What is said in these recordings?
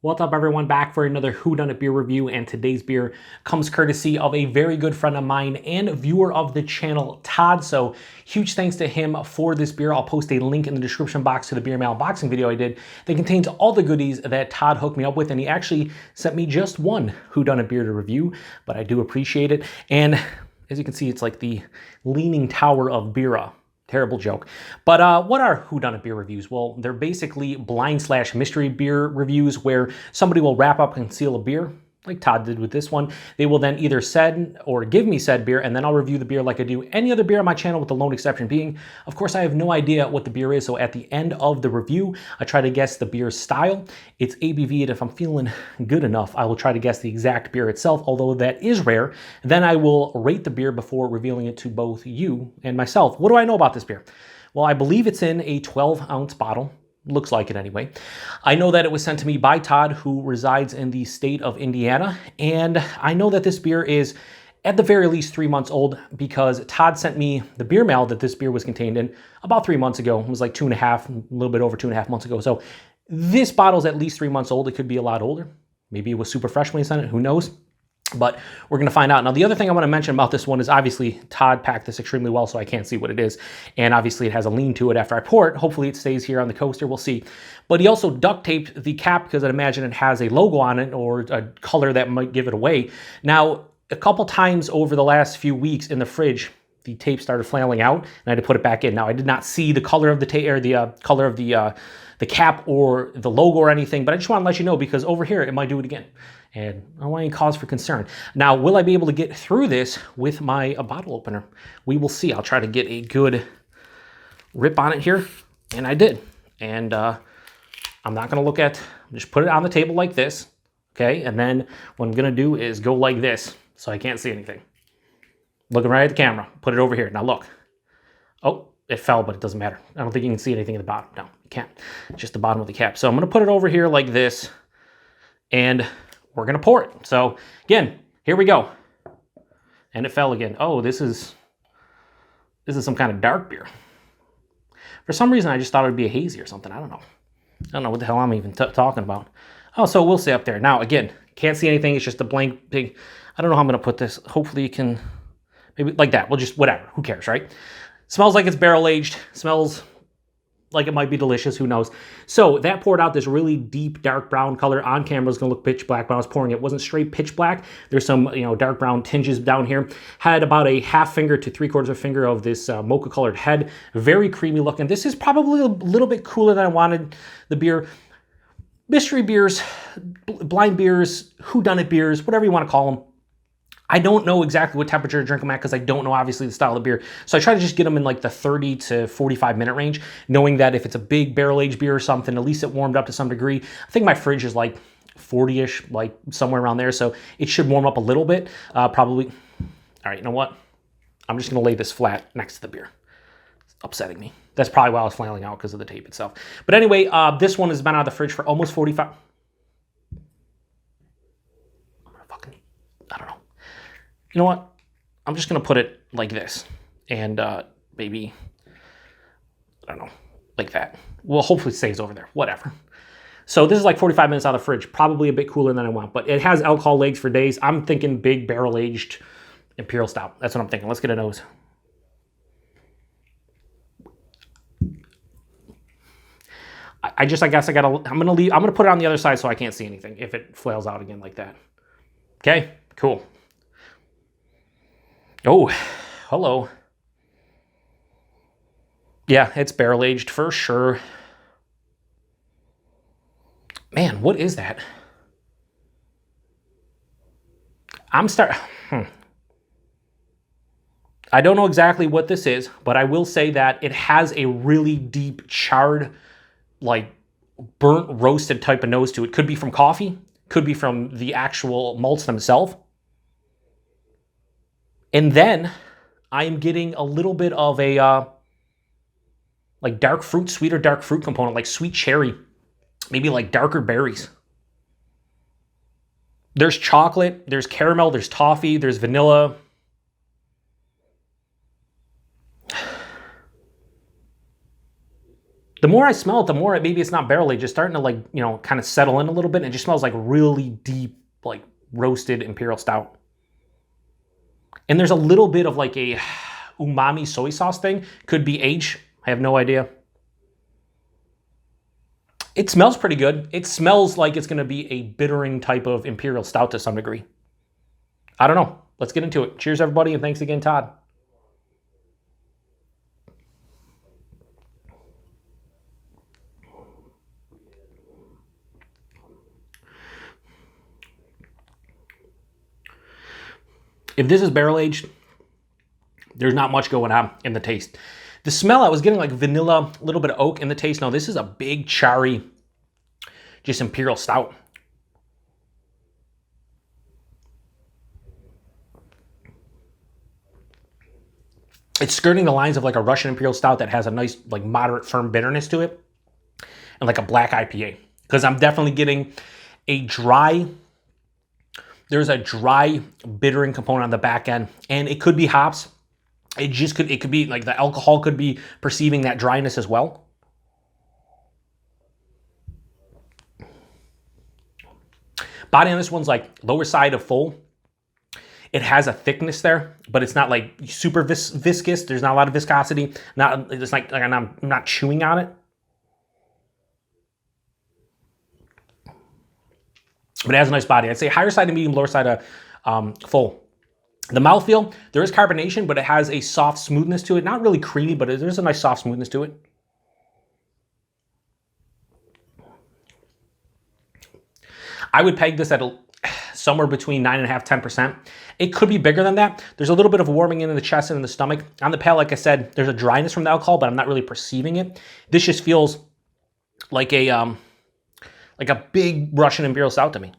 What's up, everyone? Back for another Whodunit Beer review, and today's beer comes courtesy of a very good friend of mine and viewer of the channel, Todd. So huge thanks to him for this beer. I'll post a link in the description box to the beer mail unboxing video I did that contains all the goodies that Todd hooked me up with, and he actually sent me just one Whodunit Beer to review, but I do appreciate it. And as you can see, it's like the Leaning Tower of Beera. Terrible joke. But what are Whodunit Beer reviews? Well, they're basically blind/mystery beer reviews where somebody will wrap up and seal a beer, like Todd did with this one. They will then either send or give me said beer, and then I'll review the beer like I do any other beer on my channel, with the lone exception being, of course, I have no idea what the beer is. So at the end of the review, I try to guess the beer's style, its ABV, and if I'm feeling good enough, I will try to guess the exact beer itself, although that is rare. Then I will rate the beer before revealing it to both you and myself. What do I know about this beer? Well, I believe it's in a 12-ounce bottle. Looks like it anyway. I know that it was sent to me by Todd, who resides in the state of Indiana, and I know that this beer is at the very least 3 months old because Todd sent me the beer mail that this beer was contained in about 3 months ago. It was like 2.5, a little bit over 2.5 months ago. So this bottle's at least 3 months old. It could be a lot older. Maybe it was super fresh when he sent it. Who knows? But we're going to find out. Now, the other thing I want to mention about this one is obviously Todd packed this extremely well, so I can't see what it is. And obviously it has a lean to it after I pour it. Hopefully it stays here on the coaster. We'll see. But he also duct taped the cap because I'd imagine it has a logo on it or a color that might give it away. Now, a couple times over the last few weeks in the fridge, the tape started flailing out and I had to put it back in. Now, I did not see the color of the tape or the color of the cap or the logo or anything, but I just want to let you know because over here it might do it again. And I don't want any cause for concern. Now, will I be able to get through this with my bottle opener? We will see. I'll try to get a good rip on it here. And I did. And I'm not going to look at, just put it on the table like this. Okay. And then what I'm going to do is go like this so I can't see anything. Looking right at the camera. Put it over here. Now look. Oh, it fell, but it doesn't matter. I don't think you can see anything at the bottom. No, you can't. It's just the bottom of the cap. So I'm going to put it over here like this. And we're going to pour it. So again, here we go. And it fell again. Oh, this is some kind of dark beer. For some reason, I just thought it would be a hazy or something. I don't know. I don't know what the hell I'm even talking about. Oh, so we'll see up there. Now, again, can't see anything. It's just a blank big. I don't know how I'm going to put this. Hopefully you can, maybe like that. We'll just, whatever. Who cares, right? Smells like it's barrel aged. Smells like it might be delicious, who knows. So that poured out this really deep dark brown color. On camera it's gonna look pitch black, but I was pouring it wasn't straight pitch black. There's some dark brown tinges down here. Had about a half finger to 3/4 of a finger of this mocha colored head. Very creamy looking. This is probably a little bit cooler than I wanted the beer. Mystery beers, blind beers, whodunit beers, whatever you want to call them. I don't know exactly what temperature to drink them at because I don't know, obviously, the style of beer. So I try to just get them in like the 30 to 45 minute range, knowing that if it's a big barrel-aged beer or something, at least it warmed up to some degree. I think my fridge is like 40-ish, like somewhere around there. So it should warm up a little bit, probably. All right, you know what? I'm just going to lay this flat next to the beer. It's upsetting me. That's probably why I was flailing out, because of the tape itself. But anyway, this one has been out of the fridge for almost 45. I don't know. You know what? I'm just going to put it like this and maybe, I don't know, like that. Well, hopefully it stays over there. Whatever. So this is like 45 minutes out of the fridge. Probably a bit cooler than I want, but it has alcohol legs for days. I'm thinking big barrel-aged imperial stout. That's what I'm thinking. Let's get a nose. I guess I gotta, I'm gonna put it on the other side so I can't see anything if it flails out again like that. Okay, cool. Oh, hello. Yeah, it's barrel-aged for sure. Man, what is that? I don't know exactly what this is, but I will say that it has a really deep charred, like burnt roasted type of nose to it. Could be from coffee, could be from the actual malts themselves. And then I am getting a little bit of a like dark fruit, sweeter dark fruit component, like sweet cherry, maybe like darker berries. There's chocolate, there's caramel, there's toffee, there's vanilla. The more I smell it, the more maybe it's not barrel aged. It's starting to like, you know, kind of settle in a little bit. And it just smells like really deep, like roasted imperial stout. And there's a little bit of like a umami soy sauce thing. Could be age. I have no idea. It smells pretty good. It smells like it's going to be a bittering type of imperial stout to some degree. I don't know. Let's get into it. Cheers, everybody, and thanks again, Todd. If this is barrel aged, there's not much going on in the taste. The smell, I was getting like vanilla, a little bit of oak in the taste. No, this is a big, charry, just imperial stout. It's skirting the lines of like a Russian imperial stout that has a nice, like moderate, firm bitterness to it. And like a black IPA. Because I'm definitely getting a dry, there's a dry bittering component on the back end. And it could be hops. It could be like the alcohol could be perceiving that dryness as well. Body on this one's like lower side of full. It has a thickness there, but it's not like super viscous. There's not a lot of viscosity. It's like I'm not chewing on it. But it has a nice body. I'd say higher side of medium, lower side of full. The mouthfeel, there is carbonation, but it has a soft smoothness to it. Not really creamy, but there's a nice soft smoothness to it. I would peg this at somewhere between 9.5%, 10%. It could be bigger than that. There's a little bit of warming in the chest and in the stomach. On the palate, like I said, there's a dryness from the alcohol, but I'm not really perceiving it. This just feels like a big Russian imperial stout to me.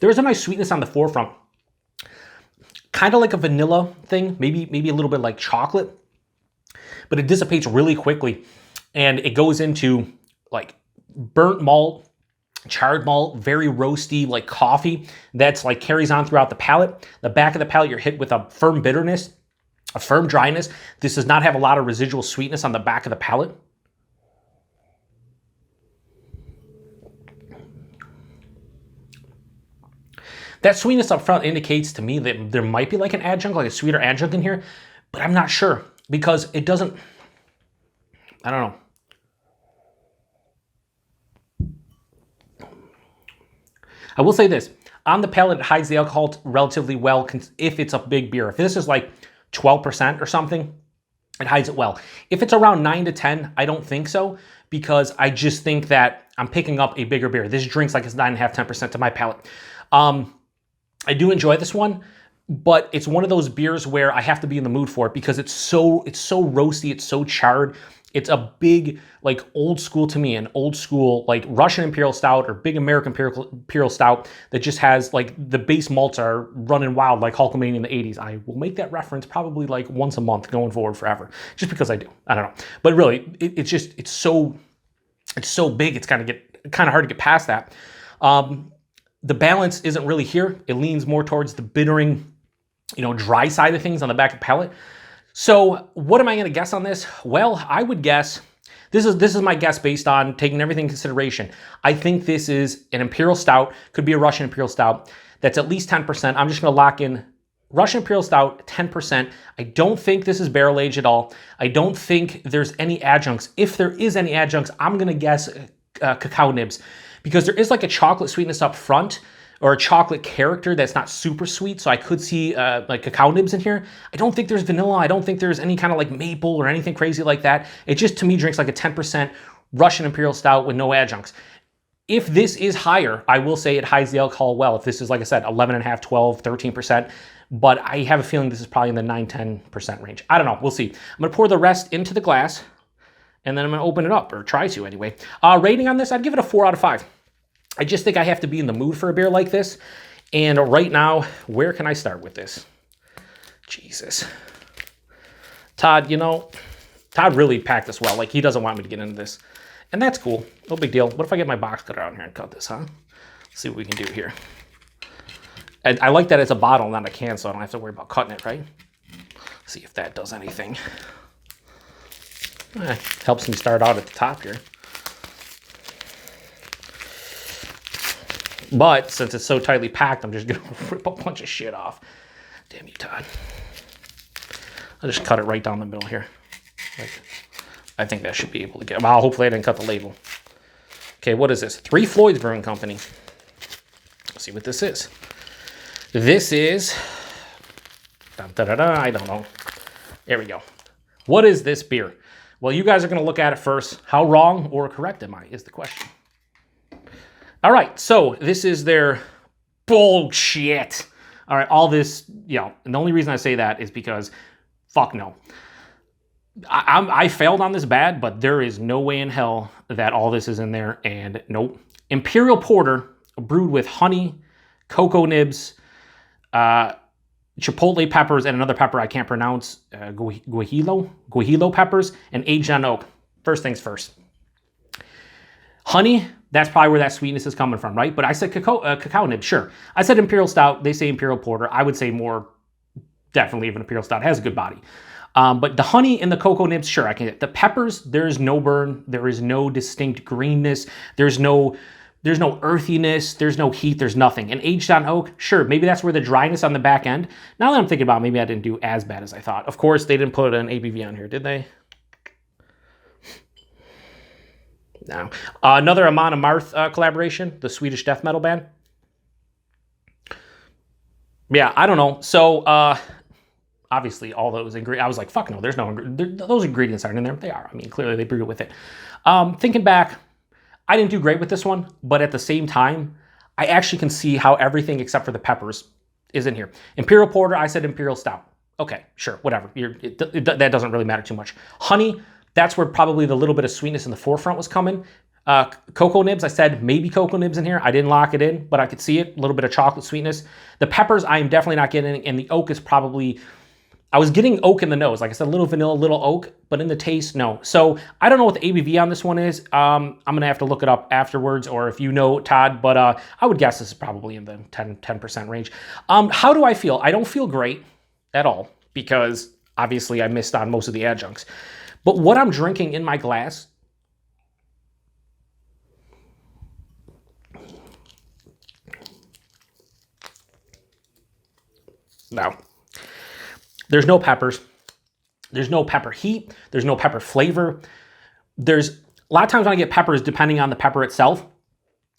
There is a nice sweetness on the forefront. Kind of like a vanilla thing, maybe a little bit like chocolate, but it dissipates really quickly. And it goes into like burnt malt, charred malt, very roasty, like coffee that's like carries on throughout the palate. The back of the palate, you're hit with a firm bitterness, a firm dryness. This does not have a lot of residual sweetness on the back of the palate. That sweetness up front indicates to me that there might be like an adjunct, like a sweeter adjunct in here, but I'm not sure because it doesn't, I don't know. I will say this, on the palate, it hides the alcohol relatively well if it's a big beer. If this is like 12% or something, it hides it well. If it's around 9 to 10, I don't think so, because I just think that I'm picking up a bigger beer. This drinks like it's 9.5%, 10% to my palate. I do enjoy this one, but it's one of those beers where I have to be in the mood for it because it's so roasty, it's so charred. It's a big, like old school to me, an old school like Russian imperial stout or big American imperial stout that just has like the base malts are running wild like Hulkamania in the 80s. I will make that reference probably like once a month going forward forever, just because I do. I don't know, but really, it's so big. It's kind of hard to get past that. The balance isn't really here. It leans more towards the bittering, dry side of things on the back of the palate. So what am I going to guess on this? Well, I would guess, this is my guess based on taking everything in consideration. I think this is an imperial stout, could be a Russian imperial stout, that's at least 10%. I'm just going to lock in Russian imperial stout, 10%. I don't think this is barrel aged at all. I don't think there's any adjuncts. If there is any adjuncts, I'm going to guess cacao nibs, because there is like a chocolate sweetness up front, or a chocolate character that's not super sweet. So I could see like cacao nibs in here. I don't think there's vanilla. I don't think there's any kind of like maple or anything crazy like that. It just, to me, drinks like a 10% Russian imperial stout with no adjuncts. If this is higher, I will say it hides the alcohol well. If this is, like I said, 11.5, 12, 13%, but I have a feeling this is probably in the 9, 10% range. I don't know, we'll see. I'm gonna pour the rest into the glass and then I'm gonna open it up, or try to anyway. Rating on this, I'd give it a 4 out of 5. I just think I have to be in the mood for a beer like this. And right now, where can I start with this? Jesus. Todd, Todd really packed this well. Like, he doesn't want me to get into this. And that's cool. No big deal. What if I get my box cutter out here and cut this, huh? Let's see what we can do here. And I like that it's a bottle, not a can, so I don't have to worry about cutting it, right? See if that does anything. Helps me start out at the top here. But since it's so tightly packed, I'm just going to rip a bunch of shit off. Damn you, Todd. I'll just cut it right down the middle here. I think that should be able to get... Well, hopefully I didn't cut the label. Okay, what is this? 3 Floyds Brewing Company. Let's see what this is. This is... I don't know. There we go. What is this beer? Well, you guys are going to look at it first. How wrong or correct am I is the question. All right, so this is their bullshit. All right, all this, and the only reason I say that is because, fuck no. I failed on this bad, but there is no way in hell that all this is in there, and nope. Imperial Porter, brewed with honey, cocoa nibs, chipotle peppers, and another pepper I can't pronounce, guajillo peppers, and aged on oak. First things first. Honey, that's probably where that sweetness is coming from, right? But I said cacao nibs, sure. I said Imperial Stout, they say Imperial Porter. I would say more, definitely even Imperial Stout. It has a good body. But the honey and the cocoa nibs, sure, I can get. The peppers, there is no burn. There is no distinct greenness. There's no earthiness. There's no heat. There's nothing. And aged on oak, sure, maybe that's where the dryness on the back end. Now that I'm thinking about it, maybe I didn't do as bad as I thought. Of course, they didn't put an ABV on here, did they? No. Another Amon Amarth collaboration, the Swedish death metal band. Yeah, I don't know. So, obviously, all those ingredients, I was like, fuck no, there's no, those ingredients aren't in there. They are. I mean, clearly they brewed it with it. Thinking back, I didn't do great with this one, but at the same time, I actually can see how everything except for the peppers is in here. Imperial Porter, I said Imperial Stout. Okay, sure, whatever. That doesn't really matter too much. Honey, that's where probably the little bit of sweetness in the forefront was coming. Cocoa nibs, I said maybe cocoa nibs in here. I didn't lock it in, but I could see it. A little bit of chocolate sweetness. The peppers, I am definitely not getting, and the oak is probably... I was getting oak in the nose. Like I said, a little vanilla, little oak, but in the taste, no. So I don't know what the ABV on this one is. I'm going to have to look it up afterwards, or if you know, Todd, but I would guess this is probably in the 10% range. How do I feel? I don't feel great at all because obviously I missed on most of the adjuncts. But what I'm drinking in my glass... Now, there's no peppers. There's no pepper heat. There's no pepper flavor. There's a lot of times when I get peppers, depending on the pepper itself,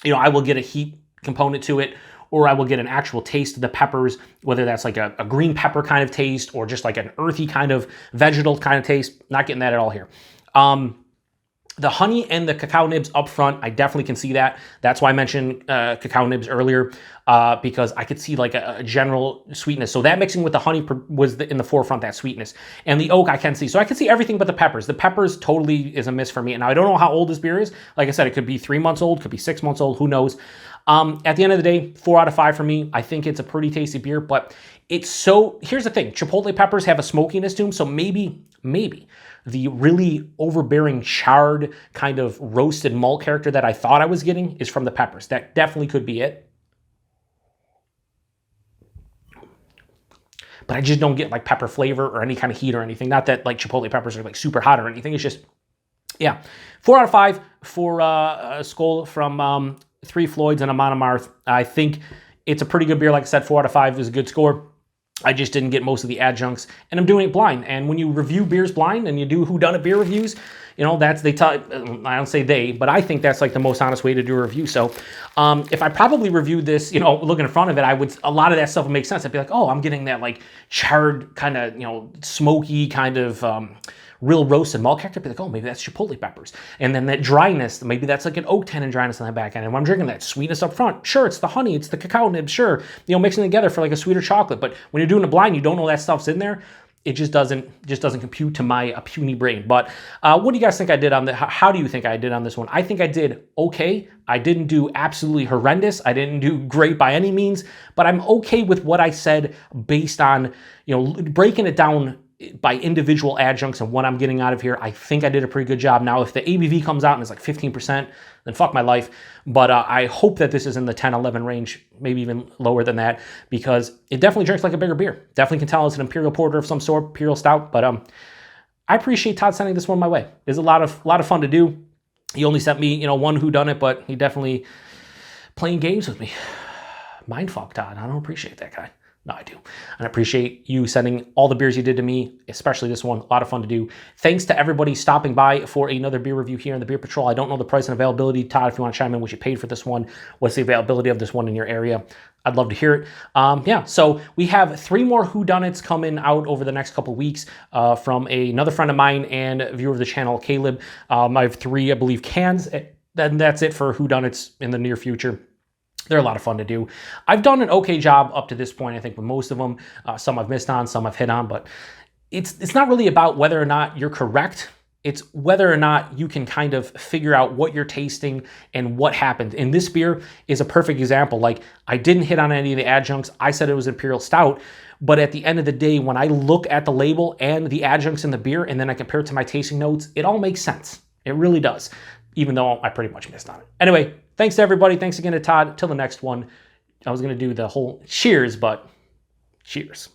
I will get a heat component to it, or I will get an actual taste of the peppers, whether that's like a green pepper kind of taste or just like an earthy kind of vegetal kind of taste. Not getting that at all here. The honey and the cacao nibs up front, I definitely can see that. That's why I mentioned cacao nibs earlier, because I could see like a general sweetness. So that mixing with the honey was in the forefront, that sweetness. And the oak I can see. So I can see everything but the peppers. The peppers totally is a miss for me. And now I don't know how old this beer is. Like I said, it could be 3 months old, could be 6 months old, who knows. At the end of the day, 4 out of 5 for me. I think it's a pretty tasty beer, but it's so... Here's the thing. Chipotle peppers have a smokiness to them, so maybe the really overbearing, charred, kind of roasted malt character that I thought I was getting is from the peppers. That definitely could be it. But I just don't get like pepper flavor or any kind of heat or anything. Not that like Chipotle peppers are like super hot or anything. It's just, yeah. 4 out of 5 for Skol from 3 Floyds and Amon Amarth. I think it's a pretty good beer. Like I said, 4 out of 5 is a good score. I just didn't get most of the adjuncts, and I'm doing it blind. And when you review beers blind and you do Whodunit Beer reviews, that's, I don't say they, but I think that's like the most honest way to do a review. So if I probably reviewed this, looking in front of it, a lot of that stuff would make sense. I'd be like, oh, I'm getting that like charred kind of, smoky kind of real roasted malt character. I'd be like, oh, maybe that's Chipotle peppers. And then that dryness, maybe that's like an oak tannin dryness on the back end. And when I'm drinking that sweetness up front, sure, it's the honey, it's the cacao nibs, sure, mixing together for like a sweeter chocolate. But when you're doing it blind, you don't know that stuff's in there. It just doesn't compute to my puny brain. But what do you guys think I did on the? How do you think I did on this one? I think I did okay. I didn't do absolutely horrendous. I didn't do great by any means, but I'm okay with what I said based on breaking it down by individual adjuncts and what I'm getting out of here, I think I did a pretty good job. Now, if the ABV comes out and it's like 15%, then fuck my life. But I hope that this is in the 10, 11 range, maybe even lower than that, because it definitely drinks like a bigger beer. Definitely can tell it's an imperial porter of some sort, imperial stout. But I appreciate Todd sending this one my way. It's a lot of fun to do. He only sent me, one Whodunit, but he definitely playing games with me. Mindfuck, Todd. I don't appreciate that guy. No, I do. And I appreciate you sending all the beers you did to me, especially this one. A lot of fun to do. Thanks to everybody stopping by for another beer review here in the Beer Patrol. I don't know the price and availability. Todd, if you want to chime in what you paid for this one, what's the availability of this one in your area? I'd love to hear it. Yeah, so we have 3 more Whodunits coming out over the next couple weeks from another friend of mine and viewer of the channel, Caleb. I have 3, I believe, cans. Then that's it for Whodunits in the near future. They're a lot of fun to do. I've done an okay job up to this point, I think, with most of them. Some I've missed on, some I've hit on, but it's not really about whether or not you're correct. It's whether or not you can kind of figure out what you're tasting and what happened. And this beer is a perfect example. Like, I didn't hit on any of the adjuncts. I said it was Imperial Stout, but at the end of the day, when I look at the label and the adjuncts in the beer, and then I compare it to my tasting notes, it all makes sense. It really does, even though I pretty much missed on it. Anyway, thanks to everybody. Thanks again to Todd. Till the next one. I was going to do the whole cheers, but cheers.